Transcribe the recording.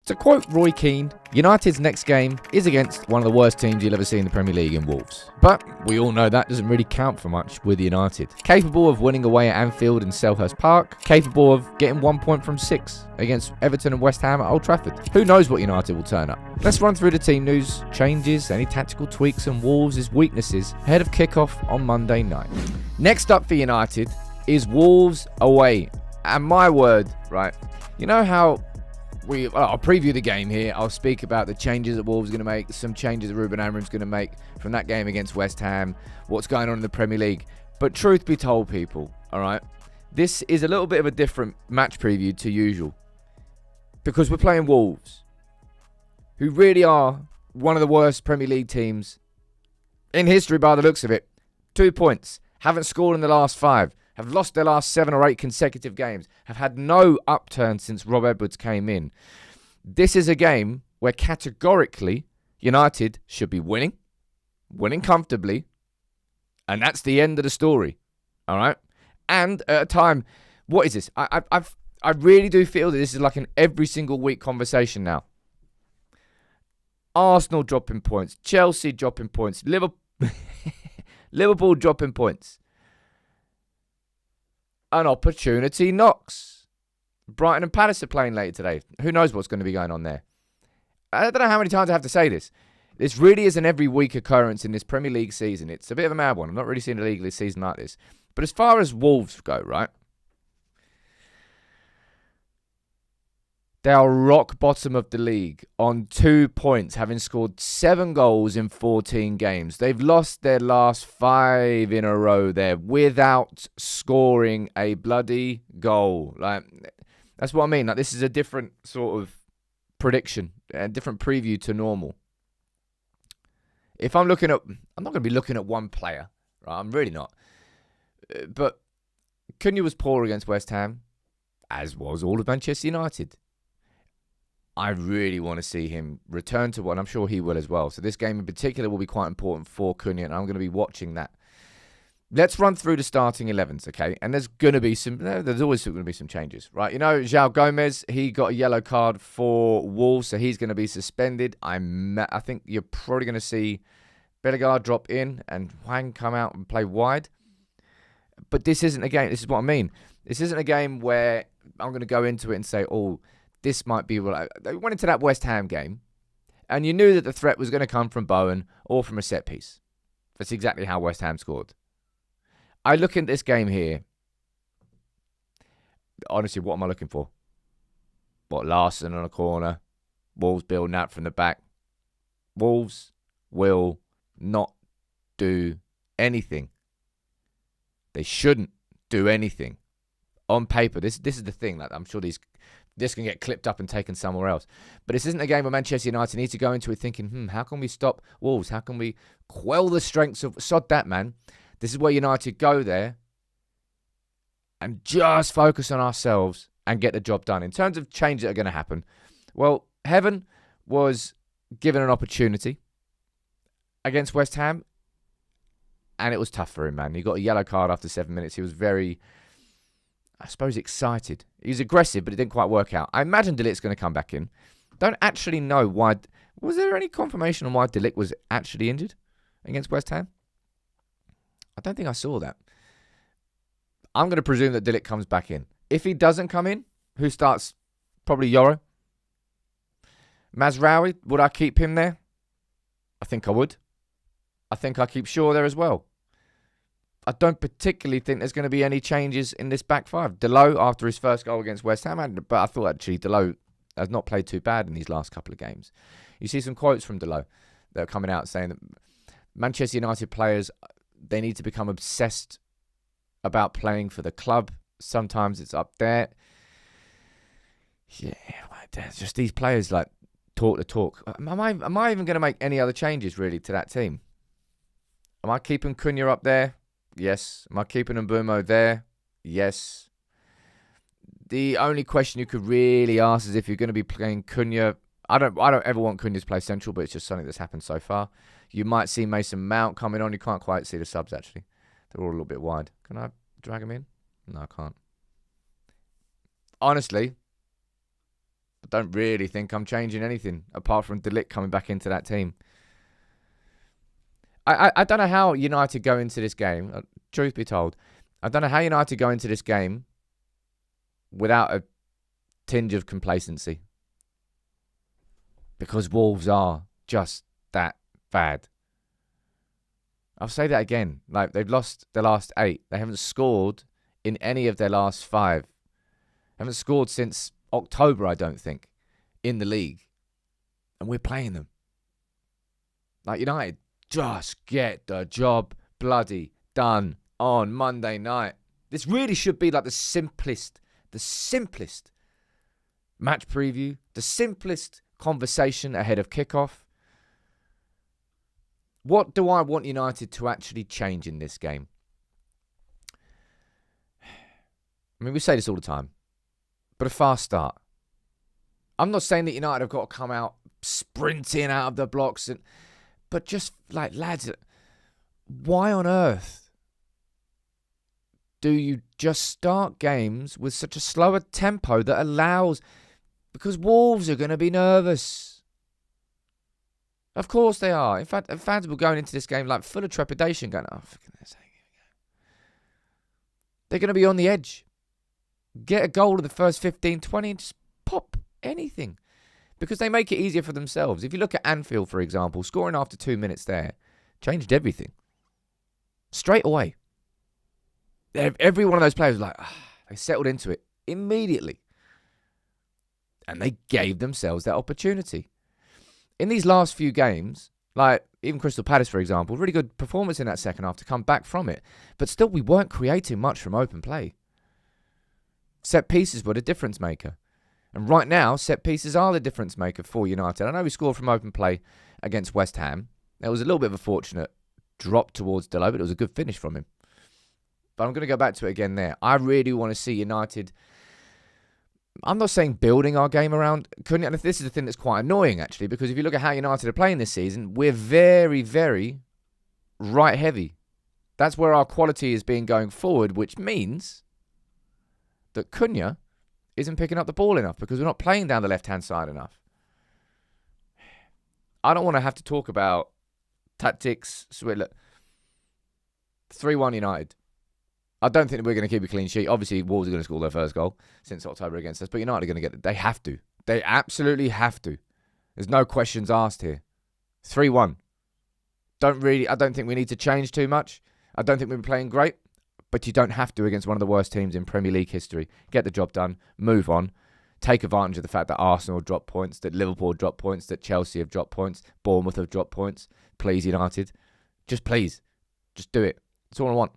To quote Roy Keane, United's next game is against one of the worst teams you'll ever see in the Premier League in Wolves. But we all know that doesn't really count for much with United. Capable of winning away at Anfield and Selhurst Park, capable of getting 1 point from 6 against Everton and West Ham at Old Trafford. Who knows what United will turn up? Let's run through the team news, changes, any tactical tweaks and Wolves' weaknesses ahead of kickoff on Monday night. Next up for United is Wolves away. And my word, right, you know how I'll preview the game here. I'll speak about the changes that Wolves are going to make, some changes that Ruben Amorim's going to make from that game against West Ham, what's going on in the Premier League. But truth be told, people, all right, this is a little bit of a different match preview to usual because we're playing Wolves, who really are one of the worst Premier League teams in history by the looks of it. 2 points, haven't scored in the last 5. Have lost their last 7 or 8 consecutive games, have had no upturn since Rob Edwards came in. This is a game where categorically United should be winning comfortably, and that's the end of the story. All right? And at a time, what is this? I really do feel that this is like an every single week conversation now. Arsenal dropping points, Chelsea dropping points, Liverpool dropping points. An opportunity knocks. Brighton and Palace are playing later today. Who knows what's going to be going on there? I don't know how many times I have to say this. This really is an every week occurrence in this Premier League season. It's a bit of a mad one. I'm not really seeing a league this season like this. But as far as Wolves go, right? They are rock bottom of the league on 2 points, having scored 7 goals in 14 games. They've lost their last 5 in a row there without scoring a bloody goal. Like, that's what I mean. Like, this is a different sort of prediction, a different preview to normal. If I'm not going to be looking at one player, right? I'm really not. But Cunha was poor against West Ham, as was all of Manchester United. I really want to see him return to one. I'm sure he will as well. So this game in particular will be quite important for Cunha, and I'm going to be watching that. Let's run through the starting 11s, okay? And there's always going to be some changes, right? You know, João Gomez, he got a yellow card for Wolves, so he's going to be suspended. I think you're probably going to see Bellegarde drop in and Hwang come out and play wide. But this isn't a game. This is what I mean. This isn't a game where I'm going to go into it and say, oh, this might be what they went into that West Ham game, and you knew that the threat was going to come from Bowen or from a set piece. That's exactly how West Ham scored. I look at this game here. Honestly, what am I looking for? What, Larson on a corner? Wolves building out from the back. Wolves will not do anything. They shouldn't do anything. On paper, this is the thing. Like, I'm sure this can get clipped up and taken somewhere else. But this isn't a game where Manchester United need to go into it thinking, how can we stop Wolves? How can we quell the strengths of... Sod that, man. This is where United go there and just focus on ourselves and get the job done. In terms of changes that are going to happen, well, Heaven was given an opportunity against West Ham, and it was tough for him, man. He got a yellow card after 7 minutes. He was very... I suppose excited. He was aggressive, but it didn't quite work out. I imagine De Ligt's going to come back in. Don't actually know why. Was there any confirmation on why De Ligt was actually injured against West Ham? I don't think I saw that. I'm going to presume that De Ligt comes back in. If he doesn't come in, who starts? Probably Yoro. Mazraoui, would I keep him there? I think I would. I think I keep Shaw there as well. I don't particularly think there's going to be any changes in this back 5. Delot, after his first goal against West Ham, but I thought actually Delot has not played too bad in these last couple of games. You see some quotes from Delot that are coming out saying that Manchester United players, they need to become obsessed about playing for the club. Sometimes it's up there. Yeah, just these players like talk the talk. Am I even going to make any other changes really to that team? Am I keeping Cunha up there? Yes. Am I keeping Mbeumo there? Yes. The only question you could really ask is if you're going to be playing Cunha. I don't ever want Cunha to play central, but it's just something that's happened so far. You might see Mason Mount coming on. You can't quite see the subs, actually. They're all a little bit wide. Can I drag him in? No, I can't. Honestly, don't really think I'm changing anything apart from De Ligt coming back into that team. I don't know how United go into this game. Truth be told, I don't know how United go into this game without a tinge of complacency. Because Wolves are just that bad. I'll say that again. Like, they've lost their last 8. They haven't scored in any of their last 5. They haven't scored since October, I don't think, in the league. And we're playing them. Like, United, just get the job bloody done on Monday night. This really should be like the simplest match preview, the simplest conversation ahead of kickoff. What do I want United to actually change in this game? I mean, we say this all the time, but a fast start. I'm not saying that United have got to come out sprinting out of the blocks, but just like, lads, why on earth do you just start games with such a slower tempo that allows... Because Wolves are going to be nervous. Of course they are. In fact, fans will be going into this game like full of trepidation, going, oh, for goodness sake. They're going to be on the edge. Get a goal in the first 15, 20 and just pop anything. Because they make it easier for themselves. If you look at Anfield, for example, scoring after 2 minutes there changed everything. Straight away. Every one of those players was like, they settled into it immediately. And they gave themselves that opportunity. In these last few games, like even Crystal Palace, for example, really good performance in that second half to come back from it. But still, we weren't creating much from open play. Set pieces were the difference maker. And right now, set pieces are the difference maker for United. I know we scored from open play against West Ham. It was a little bit of a fortunate drop towards Delo, but it was a good finish from him. But I'm going to go back to it again there. I really want to see United... I'm not saying building our game around Cunha. This is the thing that's quite annoying, actually, because if you look at how United are playing this season, we're very, very right heavy. That's where our quality is being going forward, which means that Cunha isn't picking up the ball enough because we're not playing down the left-hand side enough. I don't want to have to talk about tactics. 3-1 United. I don't think we're going to keep a clean sheet. Obviously, Wolves are going to score their first goal since October against us. But United are going to get it. They have to. They absolutely have to. There's no questions asked here. 3-1. I don't think we need to change too much. I don't think we've been playing great. But you don't have to against one of the worst teams in Premier League history. Get the job done. Move on. Take advantage of the fact that Arsenal dropped points, that Liverpool dropped points, that Chelsea have dropped points, Bournemouth have dropped points. Please, United. Just please. Just do it. That's all I want.